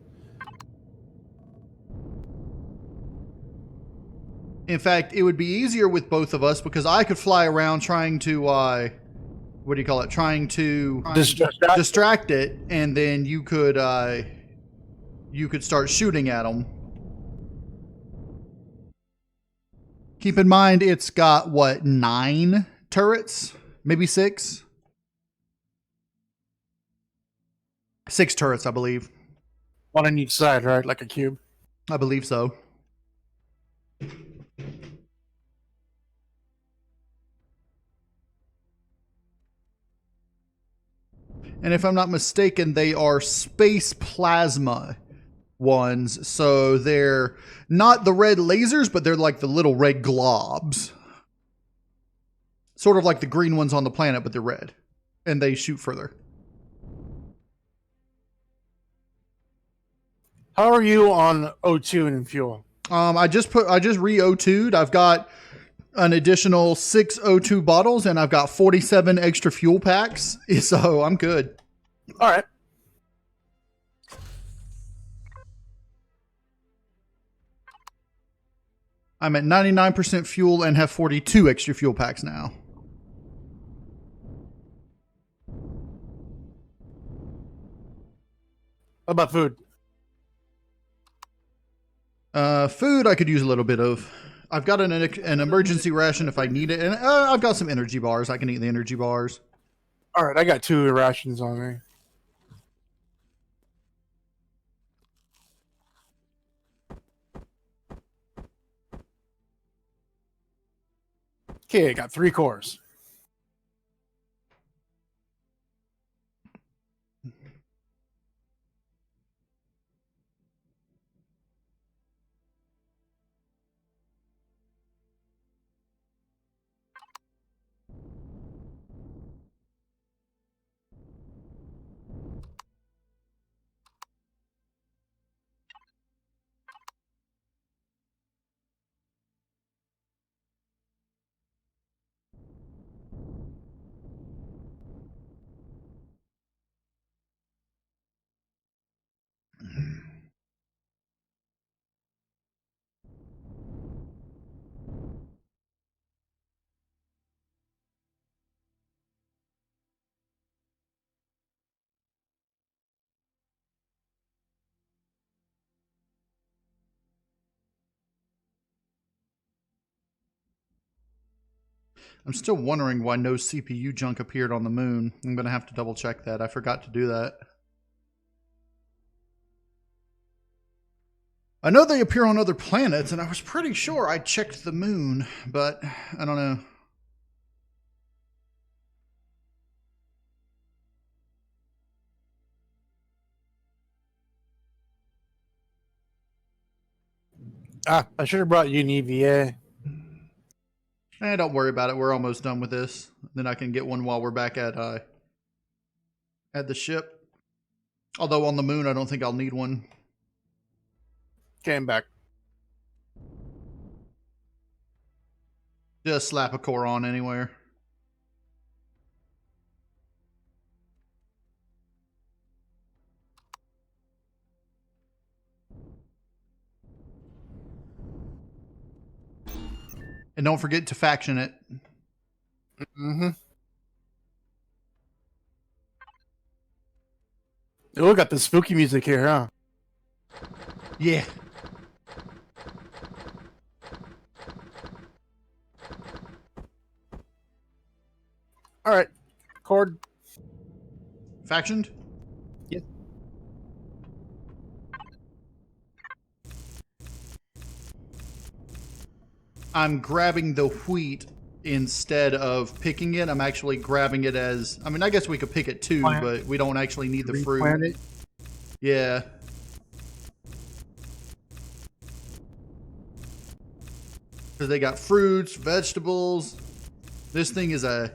In fact, it would be easier with both of us because I could fly around trying to, what do you call it? Trying to distract it, and then you could start shooting at them. Keep in mind, it's got, what, 9 turrets? Maybe 6? 6 turrets, I believe. One on each side, right? Like a cube? I believe so. And if I'm not mistaken, they are space plasma ones. So they're not the red lasers, but they're like the little red globs. Sort of like the green ones on the planet, but they're red. And they shoot further. How are you on O2 and fuel? I just re-O2'd. I've got an additional 6 O2 bottles, and I've got 47 extra fuel packs. So I'm good. All right. I'm at 99% fuel and have 42 extra fuel packs now. What about food? Food I could use a little bit of. I've got an emergency ration if I need it, and I've got some energy bars. I can eat the energy bars. All right, I got 2 rations on me. Okay, I got 3 cores. I'm still wondering why no CPU junk appeared on the moon. I'm going to have to double check that. I forgot to do that. I know they appear on other planets, and I was pretty sure I checked the moon, but I don't know. I should have brought you an EVA. Don't worry about it. We're almost done with this. Then I can get one while we're back at the ship. Although on the moon, I don't think I'll need one. Came back. Just slap a core on anywhere. And don't forget to faction it. Mm-hmm. Oh, got the spooky music here, huh? Yeah. All right. Cord. Factioned? Yes. I'm grabbing the wheat instead of picking it. I'm actually grabbing it as, I mean, I guess we could pick it too, but we don't actually need the fruit. Replant it. Yeah. Because they got fruits, vegetables. This thing is a...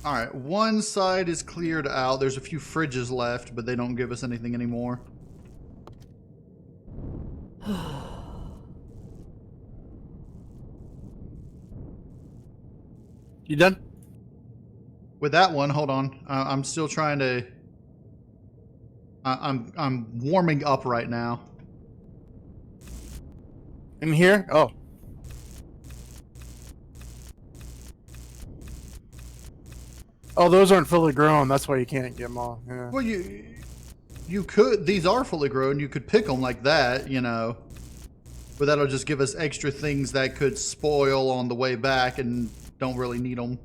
All right, one side is cleared out. There's a few fridges left, but they don't give us anything anymore. You done? With that one, hold on. I'm still trying to... I'm warming up right now. In here? Oh. Oh, those aren't fully grown. That's why you can't get them all. Yeah. Well, you could... These are fully grown. You could pick them like that, you know. But that'll just give us extra things that could spoil on the way back and don't really need them.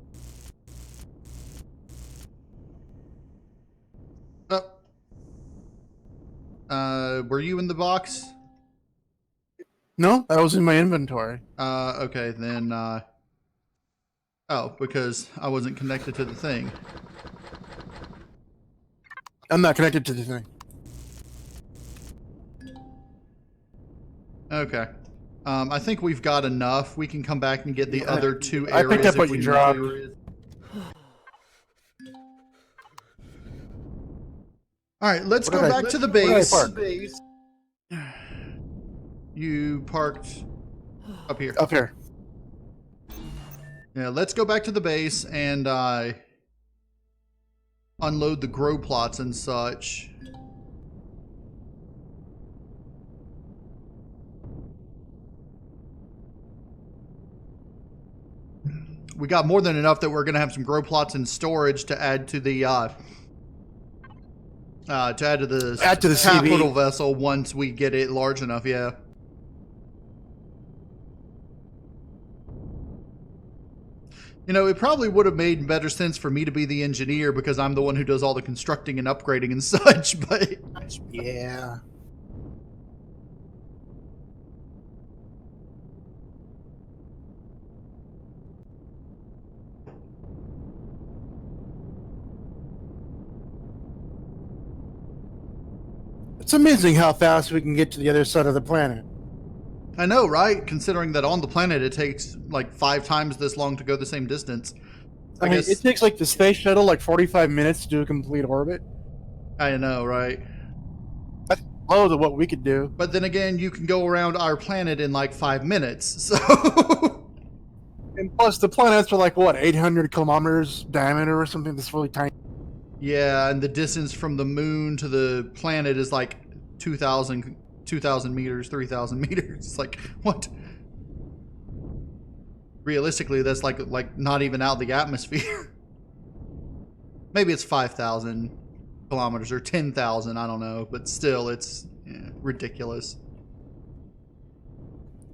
Were you in the box? No, that was in my inventory. Okay, then, oh, because I wasn't connected to the thing. I'm not connected to the thing. Okay. I think we've got enough. We can come back and get the other two I areas. picked up what you dropped. All right, let's go back to the base. Base. You parked up here. Up here. Yeah, let's go back to the base and unload the grow plots and such. We got more than enough that we're going to have some grow plots in storage to add to the capital CV. vessel once we get it large enough. Yeah. You know, it probably would have made better sense for me to be the engineer because I'm the one who does all the constructing and upgrading and such, but... Yeah. It's amazing how fast we can get to the other side of the planet. I know, right? Considering that on the planet it takes like 5 times this long to go the same distance. I mean, it takes like the space shuttle like 45 minutes to do a complete orbit. I know, right? That's low to what we could do. But then again, you can go around our planet in like 5 minutes, so... And plus, the planets are like, what, 800 kilometers diameter or something that's really tiny? Yeah, and the distance from the moon to the planet is like 2,000 meters, 3,000 meters. It's like, what? Realistically, that's like not even out the atmosphere. Maybe it's 5,000 kilometers or 10,000, I don't know. But still, it's ridiculous.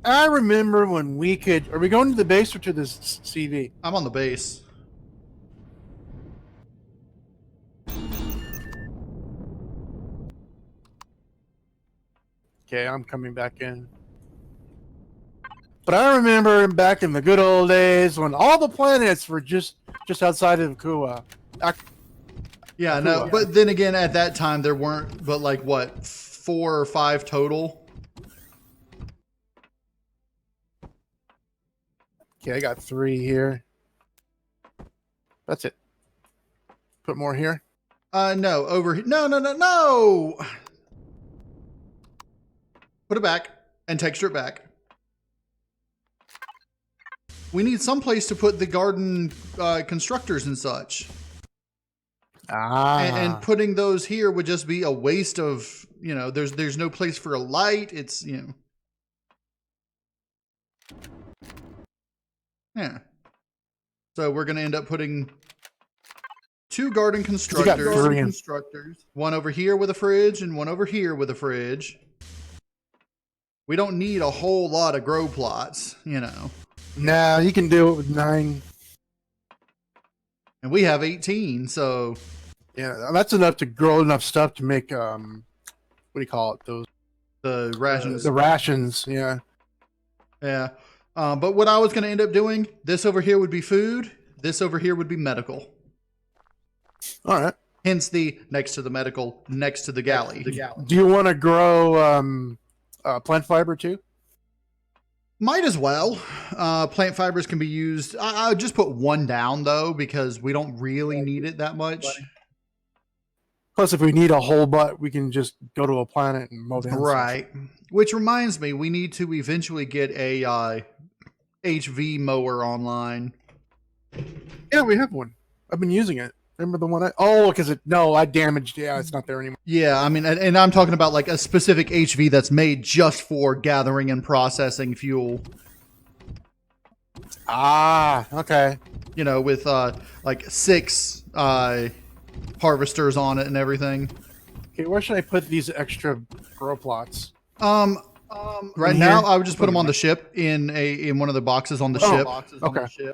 I remember when we could... Are we going to the base or to the CV? I'm on the base. Okay, I'm coming back in. But I remember back in the good old days when all the planets were just outside of Kua. Yeah, no, but then again, at that time there weren't, but like what, 4 or 5 total? Okay, I got 3 here. That's it. Put more here. No, over here. No. Put it back and texture it back. We need some place to put the garden constructors and such. And putting those here would just be a waste of, you know, there's no place for a light. It's, you know. Yeah. So we're going to end up putting 2 garden constructors. One over here with a fridge and one over here with a fridge. We don't need a whole lot of grow plots, you know. Nah, you can do it with 9. And we have 18, so Yeah, that's enough to grow enough stuff to make what do you call it? Those the rations. the rations. Yeah. Yeah. But what I was going to end up doing, this over here would be food. This over here would be medical. All right. Hence the next to the medical, next to the galley. Do you want to grow plant fiber too? Might as well. Plant fibers can be used. I would just put 1 down though, because we don't really need it that much. Plus, if we need a whole butt, we can just go to a planet and mow down. Right. Which reminds me, we need to eventually get a HV mower online. Yeah, we have one. I've been using it. Remember the one I damaged. Yeah, it's not there anymore. Yeah, I mean, and I'm talking about like a specific HV that's made just for gathering and processing fuel. Ah, okay. You know, with like 6 harvesters on it and everything. Okay, where should I put these extra grow plots? Right now, I would just put them on the ship in one of the boxes on the ship. Okay.